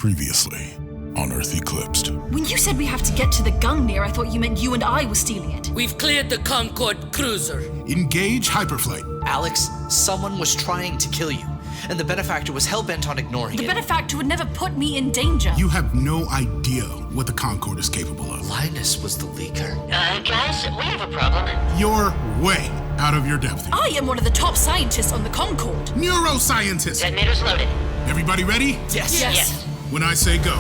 Previously on Earth Eclipsed. When you said we have to get to the Gungnir, I thought you meant you and I were stealing it. We've cleared the Concord cruiser. Engage hyperflight. Alex, someone was trying to kill you, and the benefactor was hell-bent on ignoring The it. benefactor would never put me in danger. You have no idea what the Concord is capable of. Linus was the leaker. Guys, we have a problem. You're way out of your depth. I am one of the top scientists on the Concord. Neuroscientist. Detonators loaded. Everybody ready? Yes. Yes. When I say go.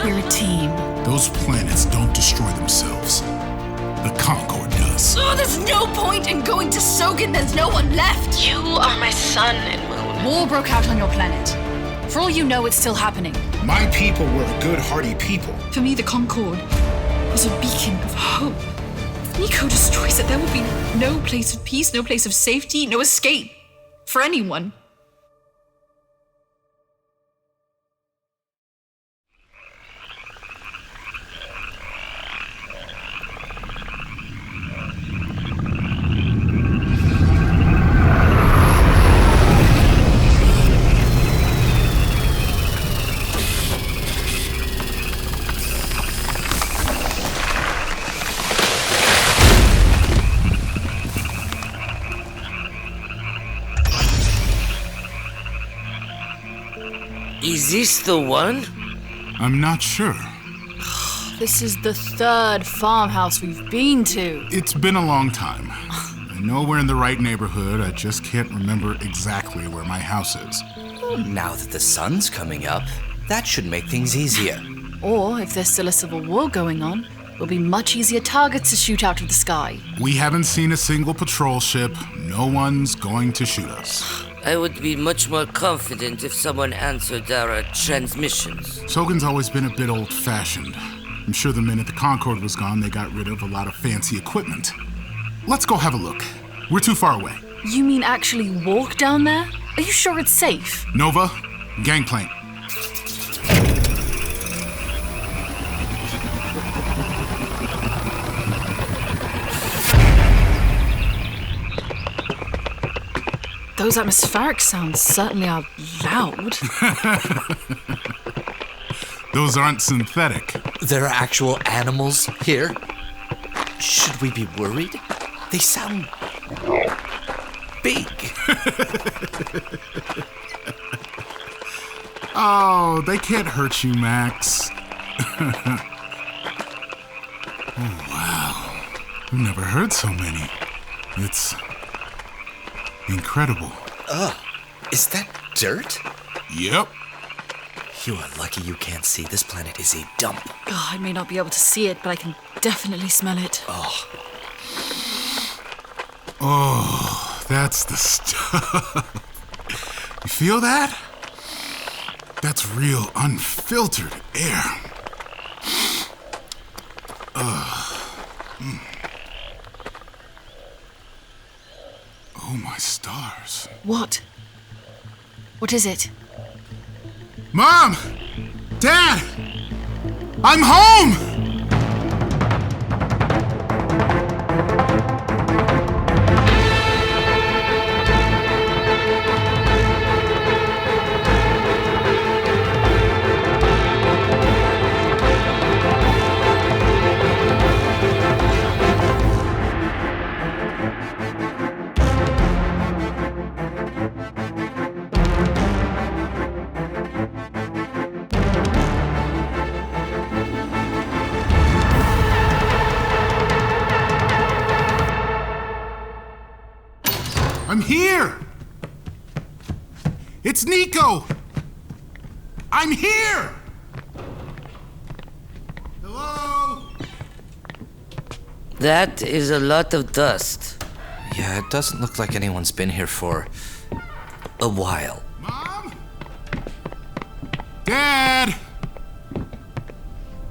We're a team. Those planets don't destroy themselves. The Concord does. Oh, there's no point in going to Sogen. There's no one left. You are my sun and moon. War broke out on your planet. For all you know, it's still happening. My people were a good, hearty people. For me, the Concord was a beacon of hope. If Nico destroys it, there will be no place of peace, no place of safety, no escape for anyone. Is this the one? I'm not sure. This is the third farmhouse we've been to. It's been a long time. I know we're in the right neighborhood, I just can't remember exactly where my house is. Now that the sun's coming up, that should make things easier. Or, if there's still a civil war going on, we'll be much easier targets to shoot out of the sky. We haven't seen a single patrol ship. No one's going to shoot us. I would be much more confident if someone answered our transmissions. Sogen's always been a bit old-fashioned. I'm sure the minute the Concord was gone, they got rid of a lot of fancy equipment. Let's go have a look. We're too far away. You mean actually walk down there? Are you sure it's safe? Nova, gangplank. Those atmospheric sounds certainly are loud. Those aren't synthetic. There are actual animals here. Should we be worried? They sound big. Oh, they can't hurt you, Max. Oh, wow. I've never heard so many. It's incredible. Is that dirt? Yep. You are lucky you can't see. This planet is a dump. Oh, I may not be able to see it, but I can definitely smell it. Oh, that's the stuff. You feel that? That's real unfiltered air. Oh, my stars. What? What is it? Mom! Dad! I'm home! I'm here! It's Nico! I'm here! Hello? That is a lot of dust. Yeah, it doesn't look like anyone's been here for a while. Mom? Dad?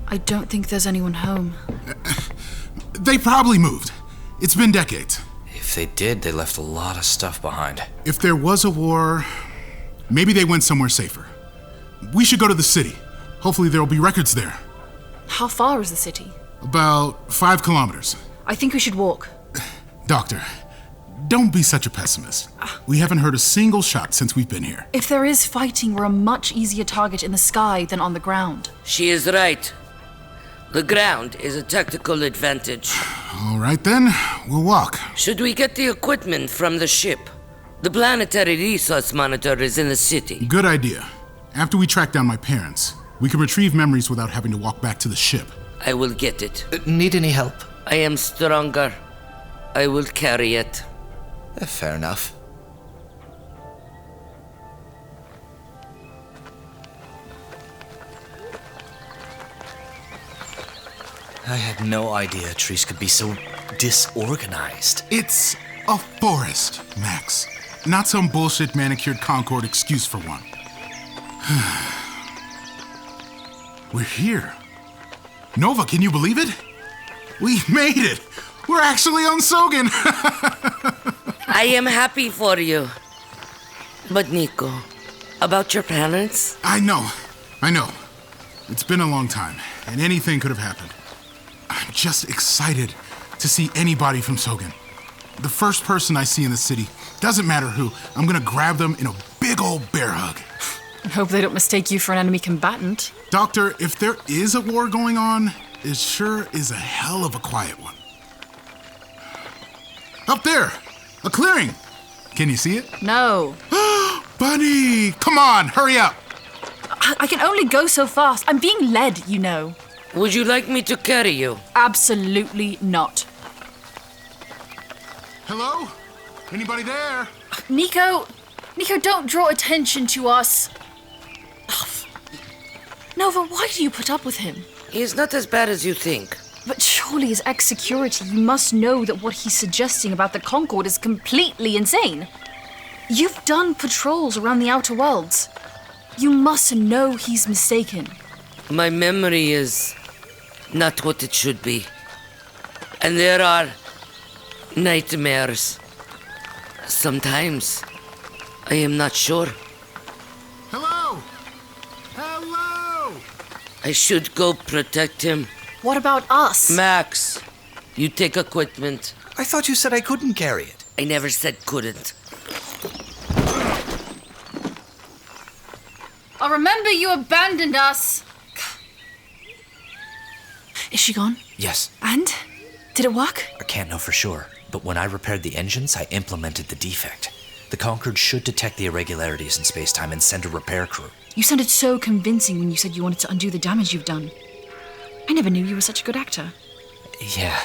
I don't think there's anyone home. They probably moved. It's been decades. If they did, they left a lot of stuff behind. If there was a war, maybe they went somewhere safer. We should go to the city. Hopefully there'll be records there. How far is the city? About 5 kilometers. I think we should walk. Doctor, Don't be such a pessimist. We haven't heard a single shot since we've been here. If there is fighting, we're a much easier target in the sky than on the ground. She is right. The ground is a tactical advantage. All right then, we'll walk. Should we get the equipment from the ship? The planetary resource monitor is in the city. Good idea. After we track down my parents, we can retrieve memories without having to walk back to the ship. I will get it. Need any help? I am stronger. I will carry it. Fair enough. I had no idea trees could be so disorganized. It's a forest, Max. Not some bullshit manicured Concord excuse for one. We're here. Nova, can you believe it? We made it! We're actually on Sogen! I am happy for you. But Nico, about your parents? I know. It's been a long time, and anything could have happened. I'm just excited to see anybody from Sogen. The first person I see in the city, doesn't matter who, I'm gonna grab them in a big old bear hug. I hope they don't mistake you for an enemy combatant. Doctor, if there is a war going on, it sure is a hell of a quiet one. Up there! A clearing! Can you see it? No. Bunny! Come on, hurry up! I can only go so fast. I'm being led, you know. Would you like me to carry you? Absolutely not. Hello? Anybody there? Nico, don't draw attention to us. Nova, why do you put up with him? He's not as bad as you think. But surely as ex-security, you must know that what he's suggesting about the Concord is completely insane. You've done patrols around the Outer Worlds. You must know he's mistaken. My memory is not what it should be. And there are nightmares. Sometimes I am not sure. Hello? Hello? I should go protect him. What about us? Max, you take equipment. I thought you said I couldn't carry it. I never said couldn't. I remember you abandoned us. Is she gone? Yes. And? Did it work? I can't know for sure, but when I repaired the engines, I implemented the defect. The Concord should detect the irregularities in space-time and send a repair crew. You sounded so convincing when you said you wanted to undo the damage you've done. I never knew you were such a good actor. Yeah,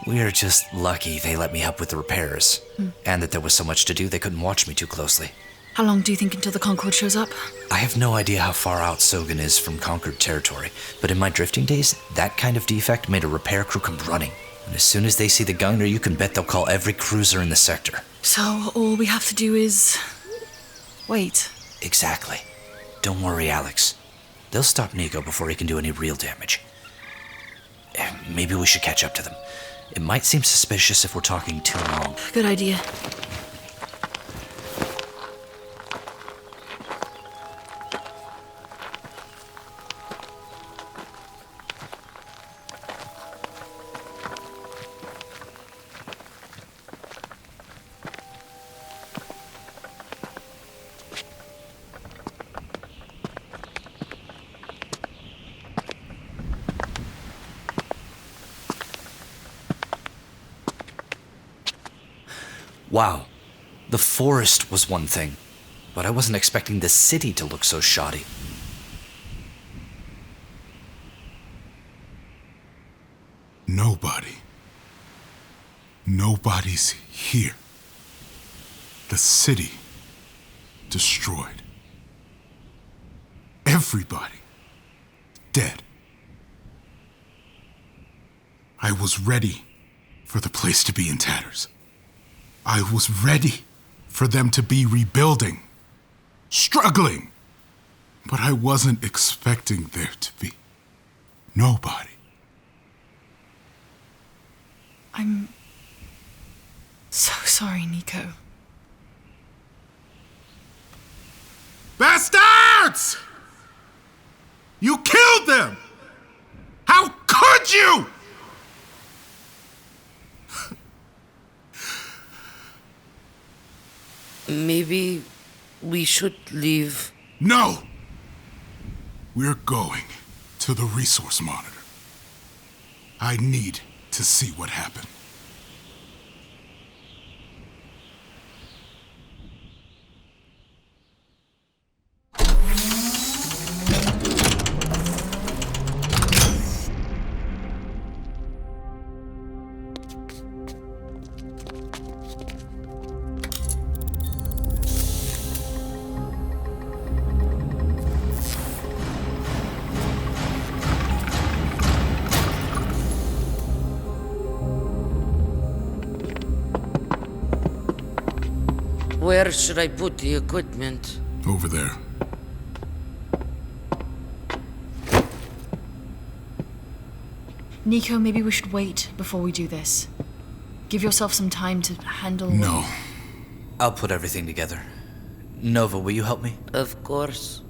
we're just lucky they let me help with the repairs. And that there was so much to do they couldn't watch me too closely. How long do you think until the Concord shows up? I have no idea how far out Sogen is from Concord territory, but in my drifting days, that kind of defect made a repair crew come running. And as soon as they see the gunner, you can bet they'll call every cruiser in the sector. So all we have to do is... wait. Exactly. Don't worry, Alex. They'll stop Nico before he can do any real damage. Maybe we should catch up to them. It might seem suspicious if we're talking too long. Good idea. Wow, the forest was one thing, but I wasn't expecting the city to look so shoddy. Nobody's here. The city destroyed. Everybody dead. I was ready for the place to be in tatters. I was ready for them to be rebuilding, struggling. But I wasn't expecting there to be nobody. I'm so sorry, Nico. Bastards! You killed them! How could you? Maybe we should leave. No! We're going to the resource monitor. I need to see what happened. Where should I put the equipment? Over there. Nico, maybe we should wait before we do this. Give yourself some time to handle... No. I'll put everything together. Nova, will you help me? Of course.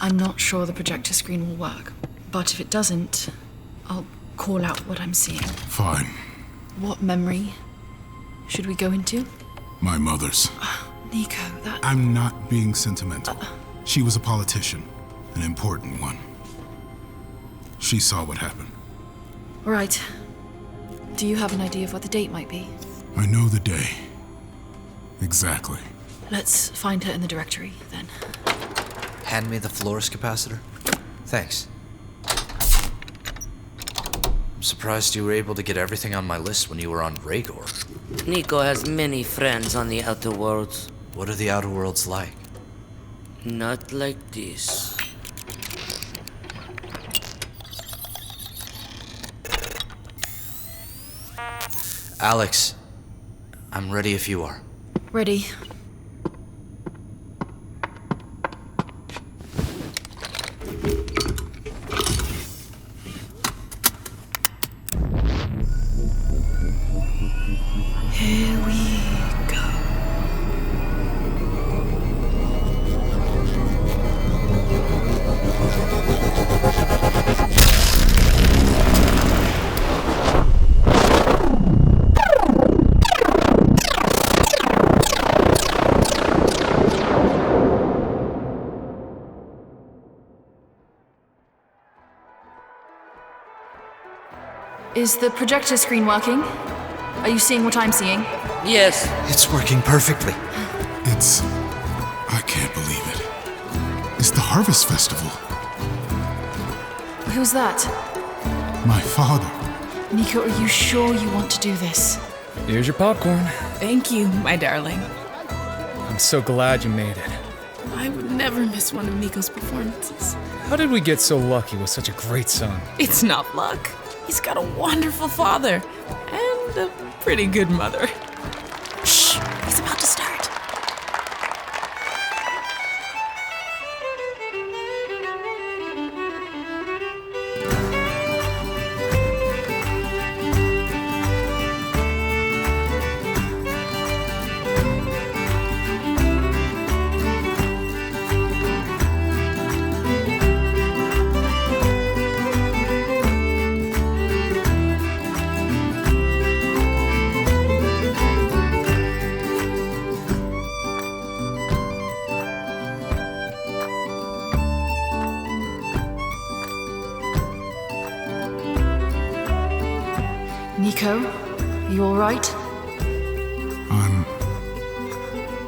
I'm not sure the projector screen will work, but if it doesn't, I'll call out what I'm seeing. Fine. What memory should we go into? My mother's. Nico, that... I'm not being sentimental. She was a politician, an important one. She saw what happened. Right. Do you have an idea of what the date might be? I know the day. Exactly. Let's find her in the directory, then. Hand me the Flores capacitor. Thanks. I'm surprised you were able to get everything on my list when you were on Rhaegor. Nico has many friends on the Outer Worlds. What are the Outer Worlds like? Not like this. Alex, I'm ready if you are. Ready. Here we go. Is the projector screen working? Are you seeing what I'm seeing? Yes. It's working perfectly. I can't believe it. It's the Harvest Festival. Who's that? My father. Nico, are you sure you want to do this? Here's your popcorn. Thank you, my darling. I'm so glad you made it. I would never miss one of Nico's performances. How did we get so lucky with such a great son? It's not luck. He's got a wonderful father and a pretty good mother. Shh! He's about to start. Nico, you all right?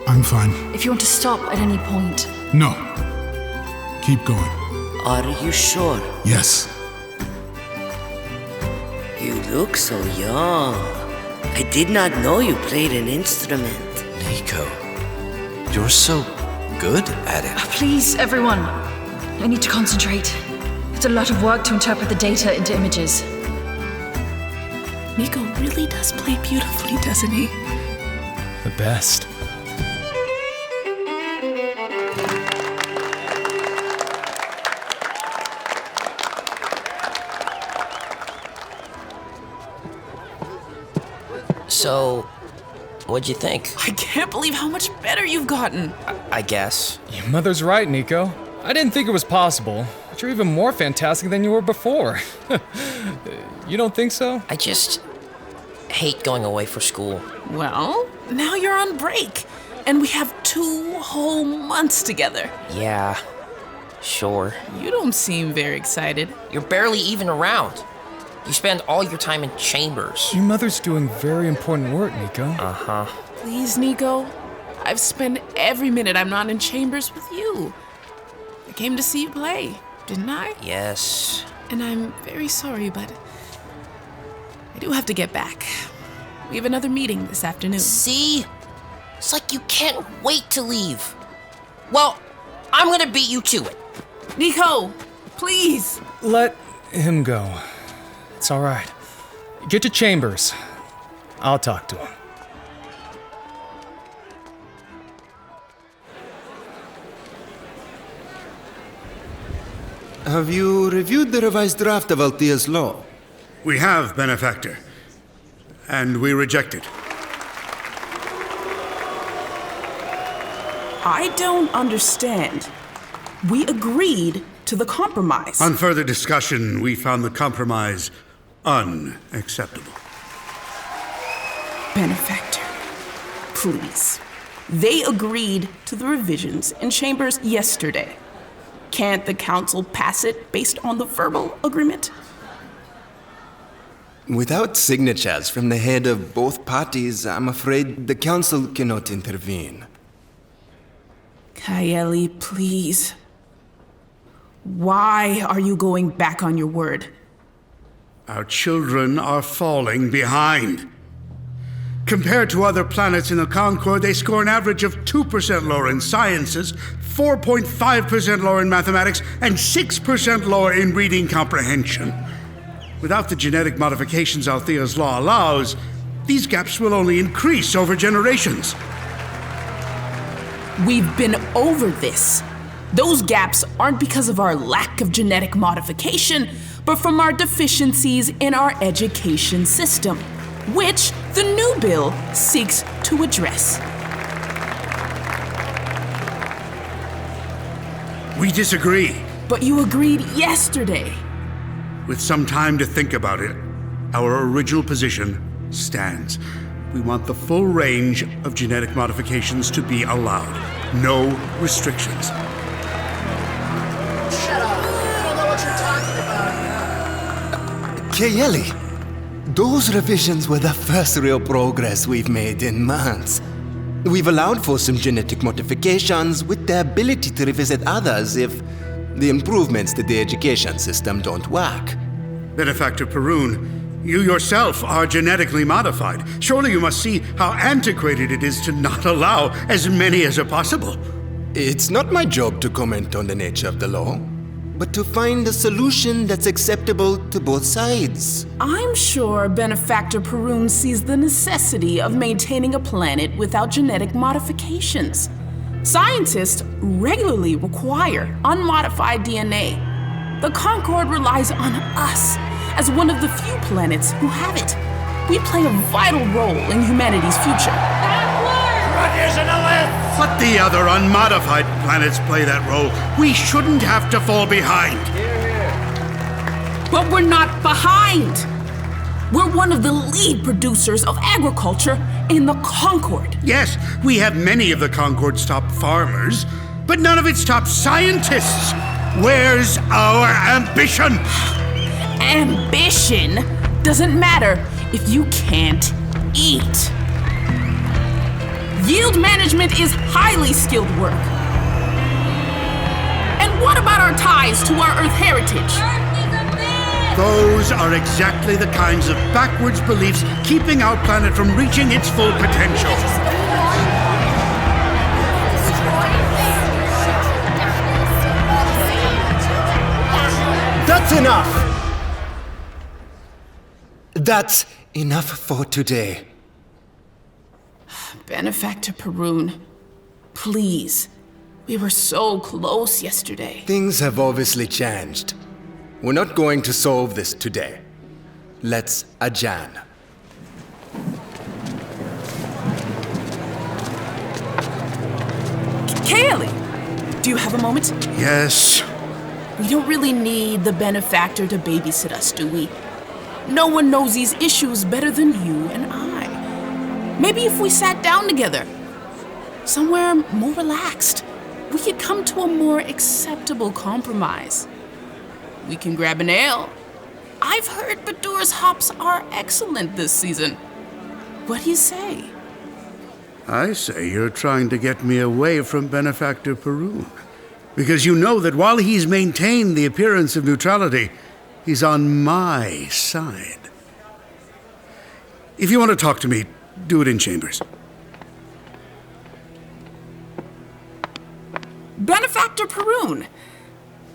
I'm fine. If you want to stop at any point. No. Keep going. Are you sure? Yes. You look so young. I did not know you played an instrument. Nico, you're so good at it. Please, everyone. I need to concentrate. It's a lot of work to interpret the data into images. Nico really does play beautifully, doesn't he? The best. So, what'd you think? I can't believe how much better you've gotten. I guess. Your mother's right, Nico. I didn't think it was possible. But you're even more fantastic than you were before. You don't think so? I just hate going away for school. Well, now you're on break, and we have 2 whole months together. Yeah, sure. You don't seem very excited. You're barely even around. You spend all your time in chambers. Your mother's doing very important work, Nico. Uh-huh. Please, Nico. I've spent every minute I'm not in chambers with you. I came to see you play, didn't I? Yes. And I'm very sorry, but I do have to get back. We have another meeting this afternoon. See? It's like you can't wait to leave. Well, I'm gonna beat you to it. Nico, please. Let him go. It's all right. Get to Chambers. I'll talk to him. Have you reviewed the revised draft of Althea's law? We have, Benefactor. And we reject it. I don't understand. We agreed to the compromise. On further discussion, we found the compromise unacceptable. Benefactor, please. They agreed to the revisions in Chambers yesterday. Can't the council pass it based on the verbal agreement? Without signatures from the head of both parties, I'm afraid the council cannot intervene. Kaeli, please. Why are you going back on your word? Our children are falling behind. Compared to other planets in the Concord, they score an average of 2% lower in sciences, 4.5% lower in mathematics, and 6% lower in reading comprehension. Without the genetic modifications Althea's law allows, these gaps will only increase over generations. We've been over this. Those gaps aren't because of our lack of genetic modification, but from our deficiencies in our education system, which the new bill seeks to address. We disagree. But you agreed yesterday. With some time to think about it, our original position stands. We want the full range of genetic modifications to be allowed. No restrictions. Shut up! I don't know what you're talking about. Kaeli, those revisions were the first real progress we've made in months. We've allowed for some genetic modifications with the ability to revisit others if the improvements to the education system don't work. Benefactor Perun, you yourself are genetically modified. Surely you must see how antiquated it is to not allow as many as are possible. It's not my job to comment on the nature of the law, but to find a solution that's acceptable to both sides. I'm sure Benefactor Perun sees the necessity of maintaining a planet without genetic modifications. Scientists regularly require unmodified DNA. The Concord relies on us as one of the few planets who have it. We play a vital role in humanity's future. Let the other unmodified planets play that role. We shouldn't have to fall behind. But we're not behind. We're one of the lead producers of agriculture in the Concord. Yes, we have many of the Concord's top farmers, but none of its top scientists. Where's our ambition? Ambition doesn't matter if you can't eat. Yield management is highly skilled work. And what about our ties to our Earth heritage? Those are exactly the kinds of backwards beliefs keeping our planet from reaching its full potential. That's enough! That's enough for today. Benefactor Perun, please. We were so close yesterday. Things have obviously changed. We're not going to solve this today. Let's adjourn. Kaeli, do you have a moment? Yes. We don't really need the benefactor to babysit us, do we? No one knows these issues better than you and I. Maybe if we sat down together, somewhere more relaxed, we could come to a more acceptable compromise. We can grab an ale. I've heard Badur's hops are excellent this season. What do you say? I say you're trying to get me away from Benefactor Perun. Because you know that while he's maintained the appearance of neutrality, he's on my side. If you want to talk to me, do it in chambers. Benefactor Perun,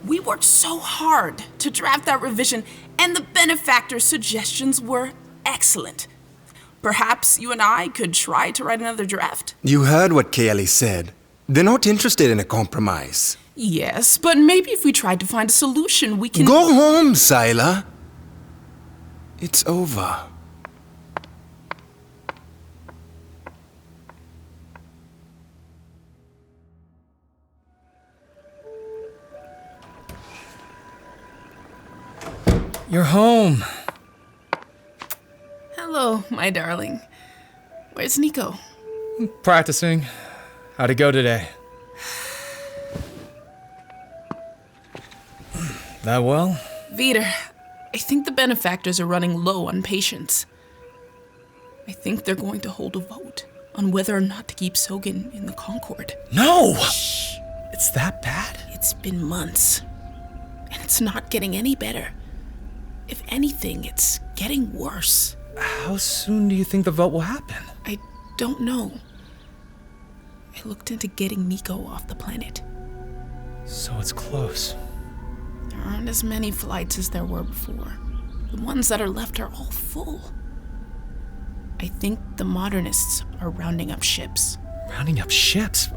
we worked so hard to draft that revision, and the benefactor's suggestions were excellent. Perhaps you and I could try to write another draft? You heard what Kaylee said. They're not interested in a compromise. Yes, but maybe if we tried to find a solution, we can... Go home, Sila. It's over. You're home. Hello, my darling. Where's Nico? Practicing. How'd it go today? That well? Vider, I think the benefactors are running low on patience. I think they're going to hold a vote on whether or not to keep Sogen in the Concord. No! Shh. It's that bad? It's been months, and it's not getting any better. If anything, it's getting worse. How soon do you think the vote will happen? I don't know. I looked into getting Nico off the planet. So it's close. There aren't as many flights as there were before. The ones that are left are all full. I think the modernists are rounding up ships. Rounding up ships?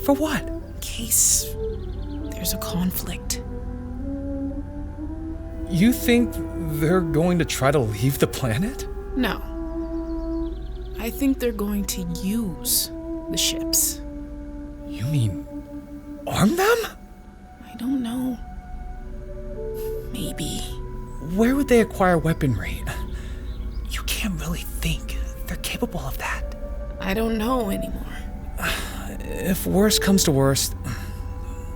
For what? In case there's a conflict. You think they're going to try to leave the planet? No. I think they're going to use the ships. You mean arm them? I don't know. Maybe. Where would they acquire weaponry? You can't really think they're capable of that. I don't know anymore. If worst comes to worst,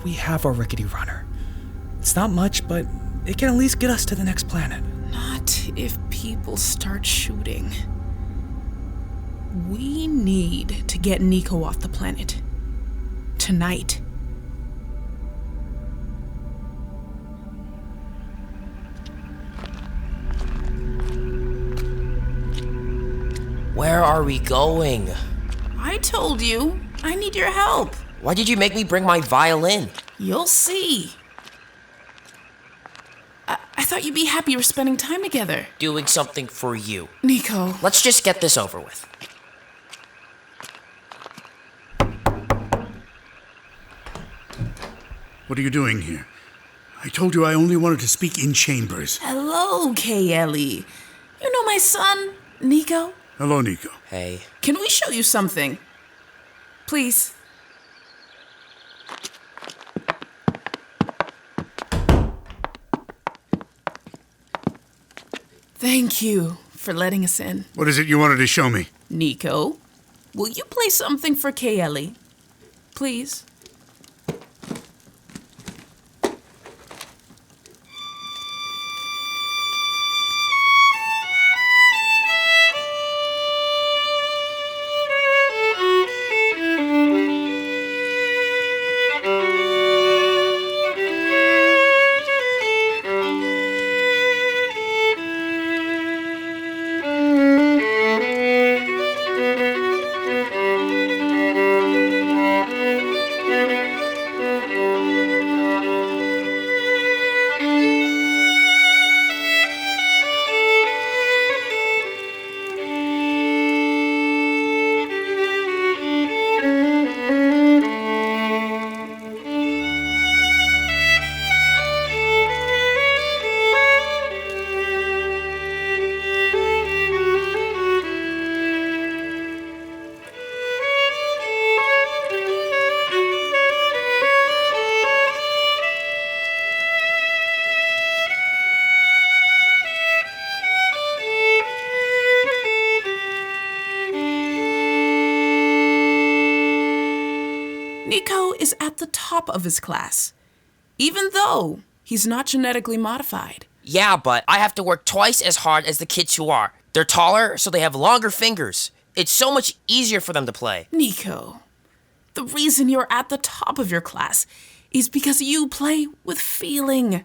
we have our rickety runner. It's not much, but it can at least get us to the next planet. Not if people start shooting. We need to get Nico off the planet. Tonight. Where are we going? I told you. I need your help. Why did you make me bring my violin? You'll see. I thought you'd be happy we're spending time together. Doing something for you. Nico. Let's just get this over with. What are you doing here? I told you I only wanted to speak in chambers. Hello, Kaylee. You know my son, Nico? Hello, Nico. Hey. Can we show you something? Please. Thank you for letting us in. What is it you wanted to show me? Nico, will you play something for Kaylee? Please. is at the top of his class, even though he's not genetically modified. Yeah, but I have to work twice as hard as the kids who are. They're taller, so they have longer fingers. It's so much easier for them to play. Nico, the reason you're at the top of your class is because you play with feeling.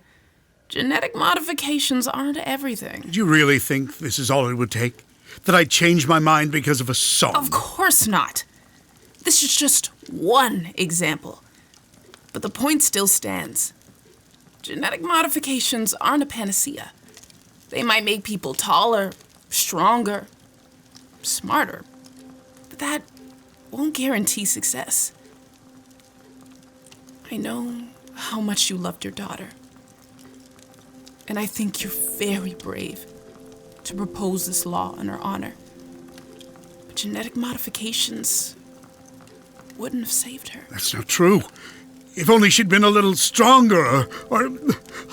Genetic modifications aren't everything. Do you really think this is all it would take? That I'd change my mind because of a song? Of course not. This is just one example. But the point still stands. Genetic modifications aren't a panacea. They might make people taller, stronger, smarter, but that won't guarantee success. I know how much you loved your daughter, and I think you're very brave to propose this law in her honor. But genetic modifications wouldn't have saved her. That's not true. If only she'd been a little stronger or a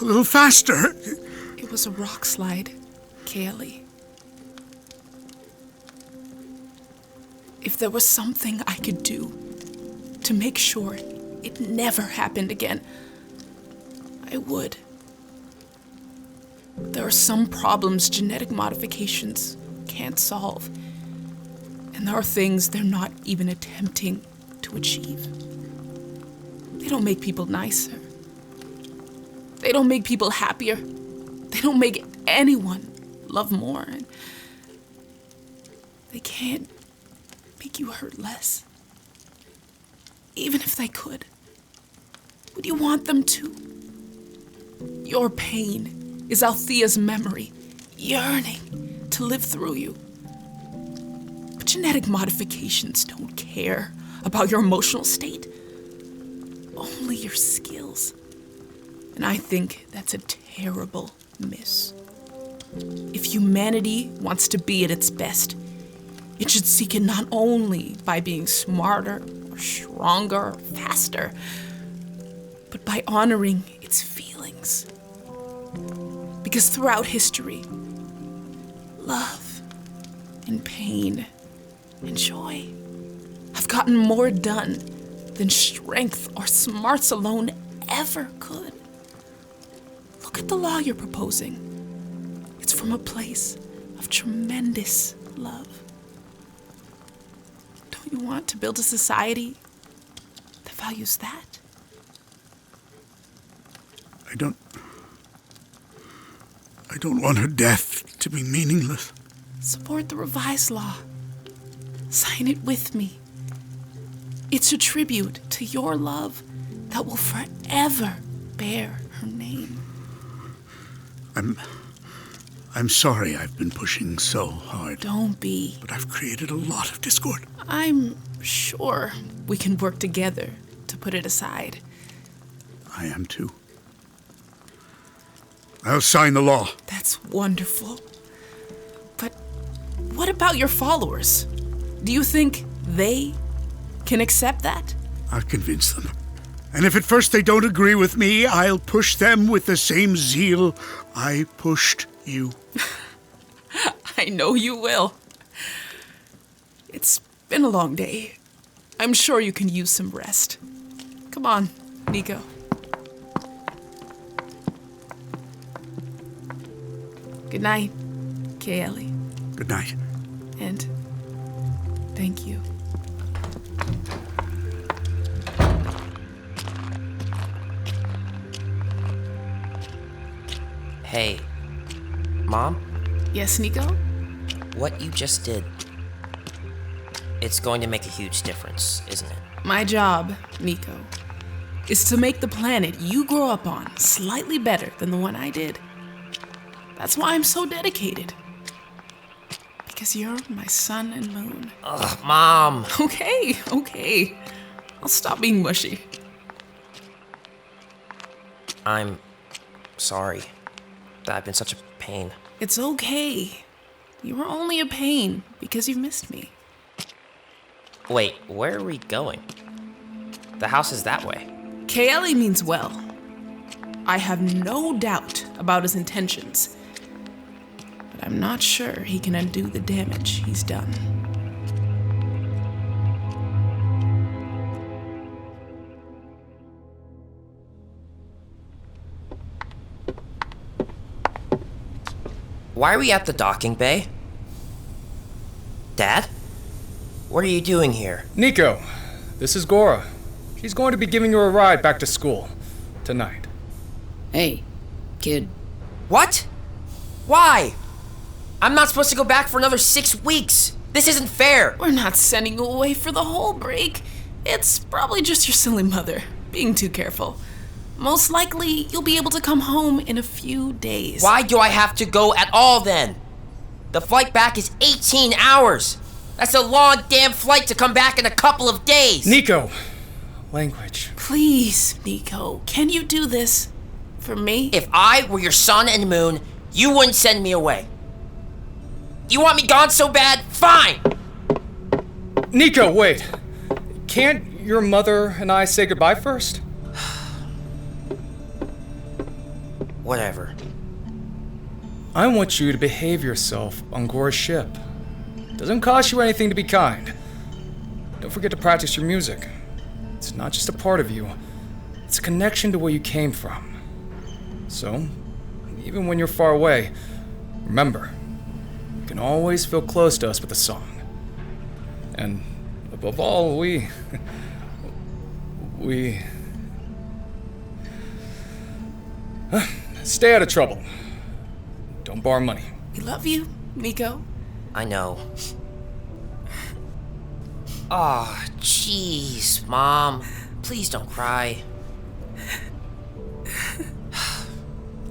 little faster. It was a rock slide, Kaylee. If there was something I could do to make sure it never happened again, I would. There are some problems genetic modifications can't solve, and there are things they're not even attempting to achieve. They don't make people nicer. They don't make people happier. They don't make anyone love more. And they can't make you hurt less. Even if they could, would you want them to? Your pain is Althea's memory, yearning to live through you. But genetic modifications don't care about your emotional state, only your skills. And I think that's a terrible miss. If humanity wants to be at its best, it should seek it not only by being smarter, or stronger, or faster, but by honoring its feelings. Because throughout history, love and pain and joy have gotten more done than strength or smarts alone ever could. Look at the law you're proposing. It's from a place of tremendous love. Don't you want to build a society that values that? I don't want her death to be meaningless. Support the revised law. Sign it with me. It's a tribute to your love that will forever bear her name. I'm sorry I've been pushing so hard. Don't be. But I've created a lot of discord. I'm sure we can work together to put it aside. I am too. I'll sign the law. That's wonderful. But what about your followers? Do you think they can accept that? I'll convince them. And if at first they don't agree with me, I'll push them with the same zeal I pushed you. I know you will. It's been a long day. I'm sure you can use some rest. Come on, Nico. Good night, Kaylee. Good night. And thank you. Hey, Mom? Yes, Nico? What you just did, it's going to make a huge difference, isn't it? My job, Nico, is to make the planet you grow up on slightly better than the one I did. That's why I'm so dedicated. Because you're my sun and moon. Ugh, Mom! Okay. I'll stop being mushy. I'm sorry that I've been such a pain. It's okay. You were only a pain because you missed me. Wait, where are we going? The house is that way. Kaylee means well. I have no doubt about his intentions. But I'm not sure he can undo the damage he's done. Why are we at the docking bay? Dad? What are you doing here? Nico, this is Gora. She's going to be giving you a ride back to school tonight. Hey, kid. What? Why? I'm not supposed to go back for another 6 weeks. This isn't fair. We're not sending you away for the whole break. It's probably just your silly mother being too careful. Most likely, you'll be able to come home in a few days. Why do I have to go at all then? The flight back is 18 hours. That's a long damn flight to come back in a couple of days. Nico, language. Please, Nico, can you do this for me? If I were your sun and moon, you wouldn't send me away. You want me gone so bad? Fine! Nico, wait. Can't your mother and I say goodbye first? Whatever. I want you to behave yourself on Gora's ship. Doesn't cost you anything to be kind. Don't forget to practice your music. It's not just a part of you. It's a connection to where you came from. So, even when you're far away, remember, you can always feel close to us with a song. And above all, we stay out of trouble. Don't borrow money. We love you, Nico. I know. Aw, jeez, Mom. Please don't cry.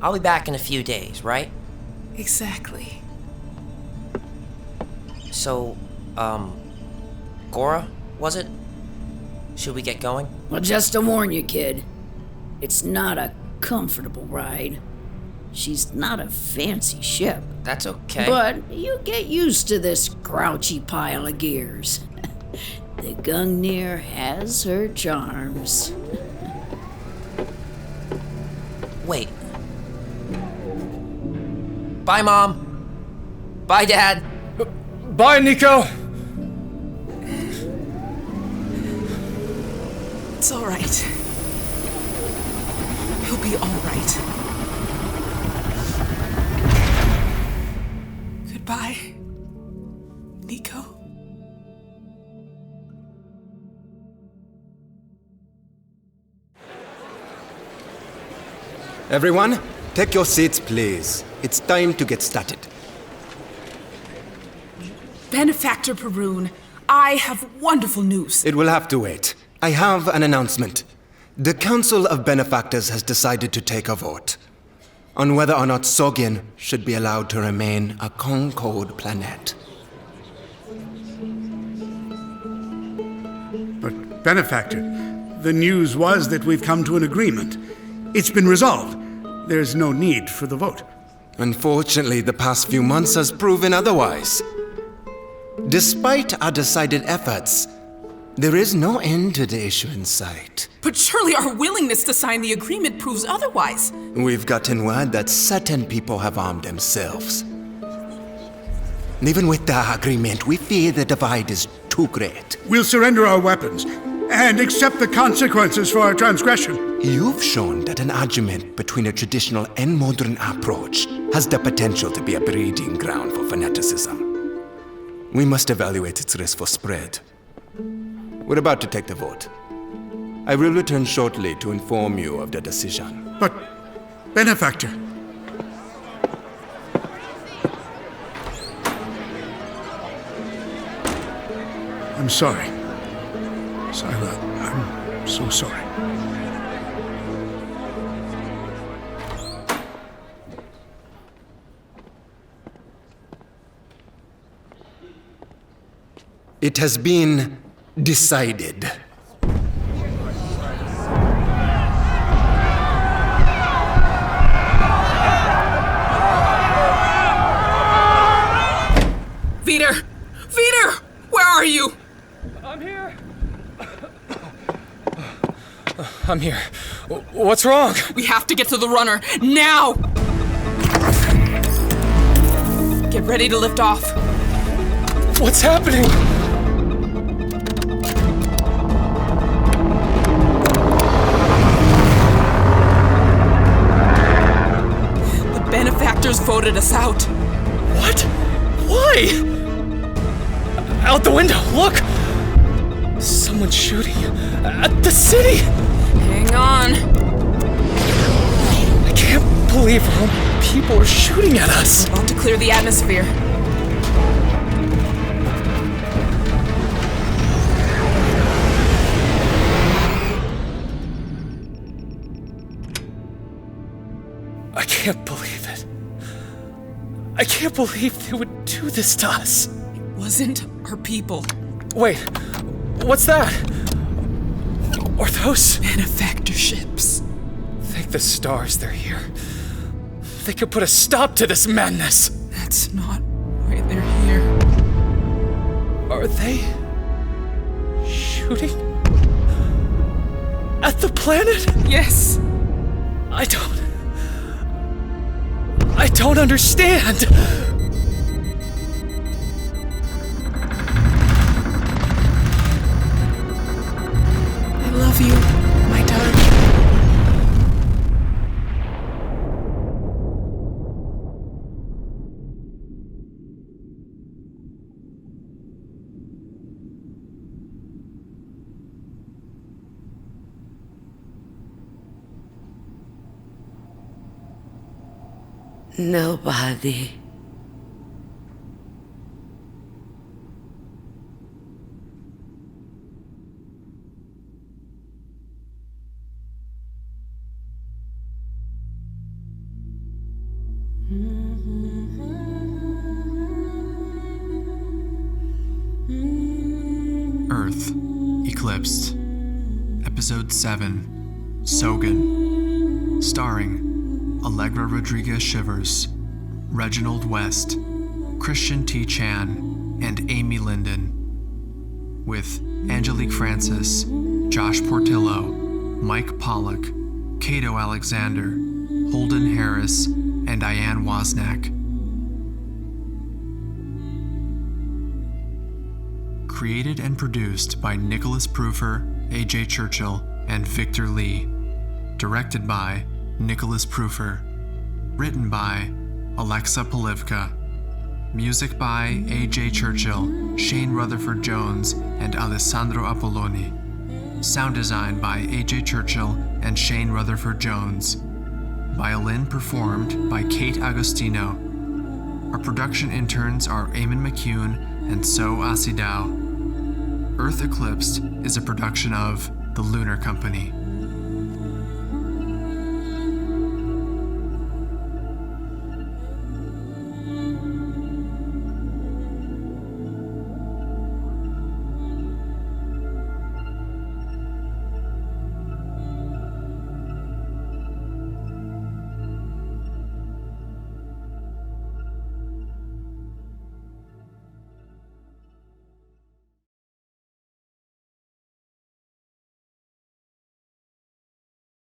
I'll be back in a few days, right? Exactly. So, Gora, was it? Should we get going? Well, just to warn you, kid, it's not a comfortable ride. She's not a fancy ship. That's okay. But you get used to this grouchy pile of gears. The Gungnir has her charms. Wait. Bye, Mom. Bye, Dad. Bye, Nico. It's all right. He'll be all right. Goodbye, Nico. Everyone, take your seats, please. It's time to get started. Benefactor Perun, I have wonderful news. It will have to wait. I have an announcement. The Council of Benefactors has decided to take a vote on whether or not Sogen should be allowed to remain a Concord planet. But, Benefactor, the news was that we've come to an agreement. It's been resolved. There's no need for the vote. Unfortunately, the past few months has proven otherwise. Despite our decided efforts, there is no end to the issue in sight. But surely our willingness to sign the agreement proves otherwise. We've gotten word that certain people have armed themselves. Even with the agreement, we fear the divide is too great. We'll surrender our weapons and accept the consequences for our transgression. You've shown that an argument between a traditional and modern approach has the potential to be a breeding ground for fanaticism. We must evaluate its risk for spread. We're about to take the vote. I will return shortly to inform you of the decision. But, Benefactor... I'm sorry. Sila, I'm so sorry. It has been decided. Veter! Veter! Where are you? I'm here. I'm here. What's wrong? We have to get to the runner, now! Get ready to lift off. What's happening? The Benefactor's voted us out. What? Why? Out the window, look! Someone's shooting at the city! Hang on. I can't believe how many people are shooting at us. About to clear the atmosphere. I can't believe it. I can't believe they would do this to us. It wasn't our people. Wait, what's that? Are those Benefactor ships? Thank the stars they're here. They could put a stop to this madness. That's not why they're here. Are they shooting at the planet? Yes. I don't understand. I love you, my darling. Nobody. Earth, Eclipsed, Episode 7, Sogen, starring Allegra Rodriguez-Shivers, Reginald West, Christian T. Chan, and Amy Linden, with Angelique Francis, Josh Portillo, Mike Pollock, Cato Alexander, Holden Harris, and Diane Wozniak. Created and produced by Nicholas Proofer, A.J. Churchill, and Victor Lee. Directed by Nicholas Proofer. Written by Alexa Polivka. Music by A.J. Churchill, Shane Rutherford Jones, and Alessandro Apolloni. Sound design by A.J. Churchill and Shane Rutherford Jones. Violin performed by Kate Agostino. Our production interns are Eamon McCune and So Asidao. Earth Eclipsed is a production of The Lunar Company.